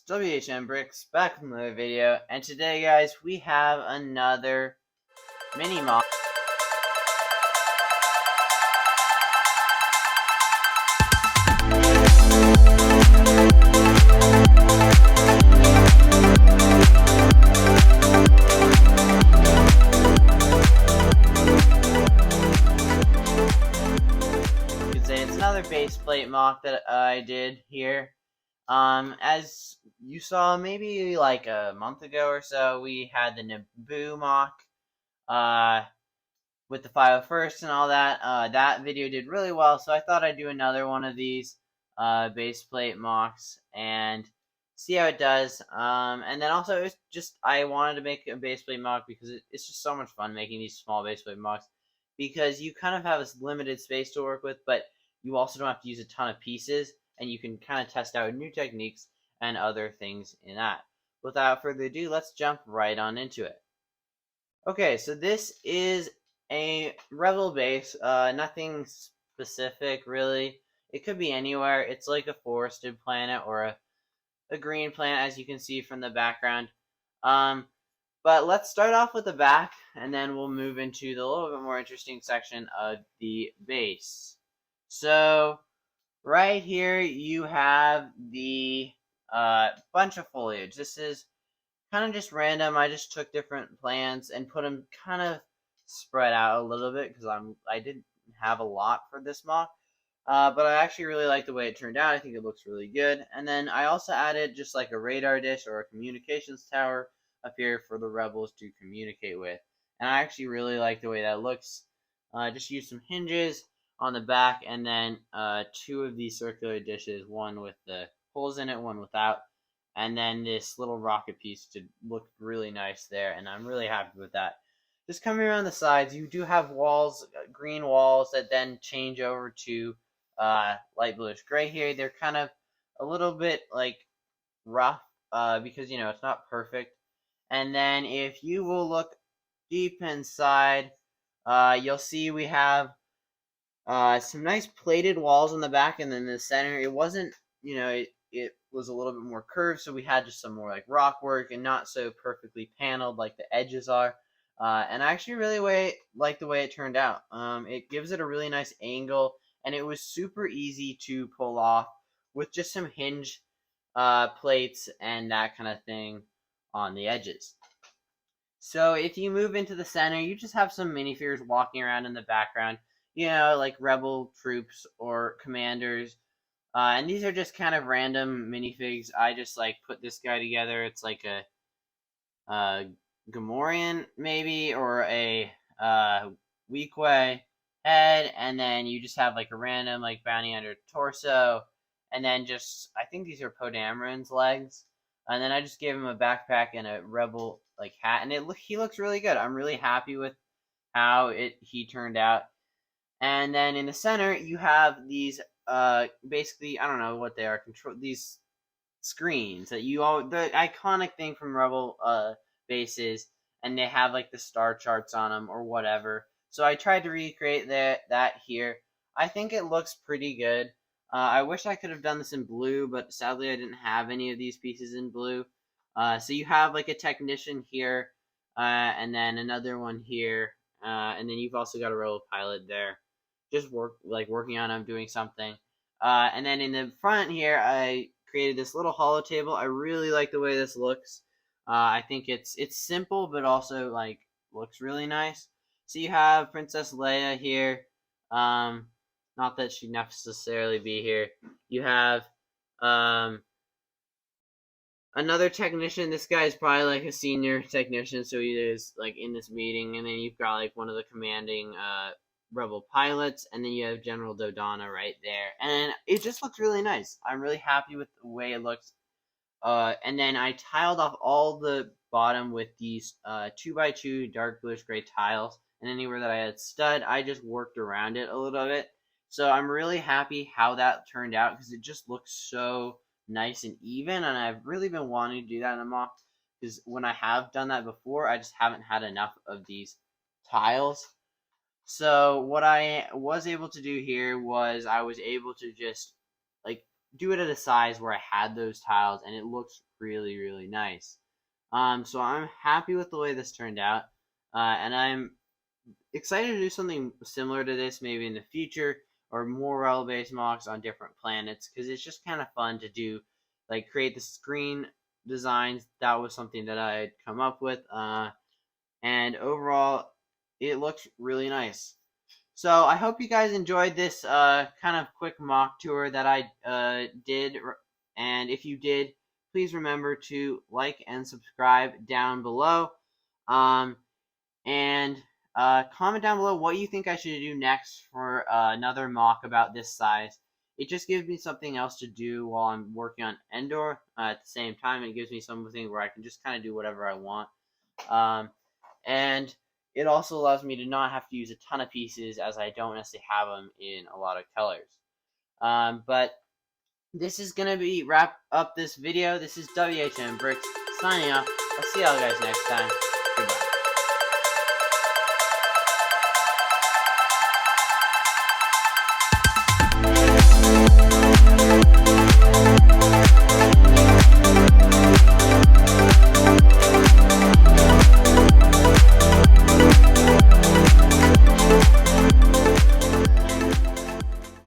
guys, WHM Bricks back with another video, and today guys we have another mini MOC. You could say it's another base plate MOC that I did here. As you saw maybe like a month ago or so, we had the Naboo MOC, with the 501st and all that. That video did really well, so I thought I'd do another one of these, base plate MOCs and see how it does. And then also, it's just, I wanted to make a base plate MOC because it's just so much fun making these small base plate MOCs, because you kind of have this limited space to work with, but you also don't have to use a ton of pieces, and you can kind of test out new techniques and other things in that. Without further ado, let's jump right on into it. Okay, so this is a Rebel base, nothing specific really. It could be anywhere. It's like a forested planet or a green planet, as you can see from the background. But let's start off with the back, and then we'll move into the little bit more interesting section of the base. So right here you have the bunch of foliage. This is kind of just random. I just took different plants and put them kind of spread out a little bit because I didn't have a lot for this MOC, but I actually really like the way it turned out. I think it looks really good. And then I also added just like a radar dish or a communications tower up here for the rebels to communicate with, and I actually really like the way that looks. Just use some hinges on the back, and then two of these circular dishes, one with the holes in it, one without, and then this little rocket piece to look really nice there, and I'm really happy with that. Just coming around the sides, you do have walls, green walls, that then change over to light bluish gray here. They're kind of a little bit like rough, because it's not perfect. And then if you will look deep inside, you'll see we have some nice plated walls on the back, and then in the center it wasn't, it was a little bit more curved, so we had just some more like rock work and not so perfectly paneled like the edges are. And I actually really like the way it turned out. It gives it a really nice angle, and it was super easy to pull off with just some hinge plates and that kind of thing on the edges. So if you move into the center, you just have some minifigures walking around in the background, like rebel troops or commanders. And these are just kind of random minifigs. I just put this guy together. It's like a Gamorrean maybe, or a Weequay head, and then you just have a random bounty hunter torso, and then just, I think these are Poe Dameron's legs, and then I just gave him a backpack and a rebel hat, and he looks really good. I'm really happy with how he turned out. And then in the center you have these basically, I don't know what they are, these screens that the iconic thing from Rebel bases, and they have the star charts on them or whatever. So I tried to recreate that here. I think it looks pretty good. I wish I could have done this in blue, but sadly I didn't have any of these pieces in blue. So you have a technician here, and then another one here, and then you've also got a Rebel pilot there, just working on them, doing something. And then in the front here, I created this little holo table. I really like the way this looks. I think it's simple, but also looks really nice. So you have Princess Leia here. Not that she'd necessarily be here. You have another technician. This guy is probably a senior technician, so he is in this meeting. And then you've got one of the commanding Rebel pilots, and then you have General Dodonna right there, and it just looks really nice. I'm really happy with the way it looks. And then I tiled off all the bottom with these 2x2 dark bluish gray tiles, and anywhere that I had stud, I just worked around it a little bit. So I'm really happy how that turned out, because it just looks so nice and even, and I've really been wanting to do that in a MOC, because when I have done that before, I just haven't had enough of these tiles. So what I was able to do here was I was able to just do it at a size where I had those tiles, and it looks really, really nice. So I'm happy with the way this turned out, and I'm excited to do something similar to this maybe in the future, or more Rebel Base MOCs on different planets, because it's just kind of fun to do, like create the screen designs. That was something that I had come up with, and overall, it looks really nice. So I hope you guys enjoyed this kind of quick mock tour that I did, and if you did, please remember to like and subscribe down below. And comment down below what you think I should do next for another mock about this size. It just gives me something else to do while I'm working on Endor. At the same time, it gives me something where I can just kind of do whatever I want. And it also allows me to not have to use a ton of pieces, as I don't necessarily have them in a lot of colors. But this is going to wrap up this video. This is WHM Bricks signing off. I'll see y'all guys next time. Goodbye.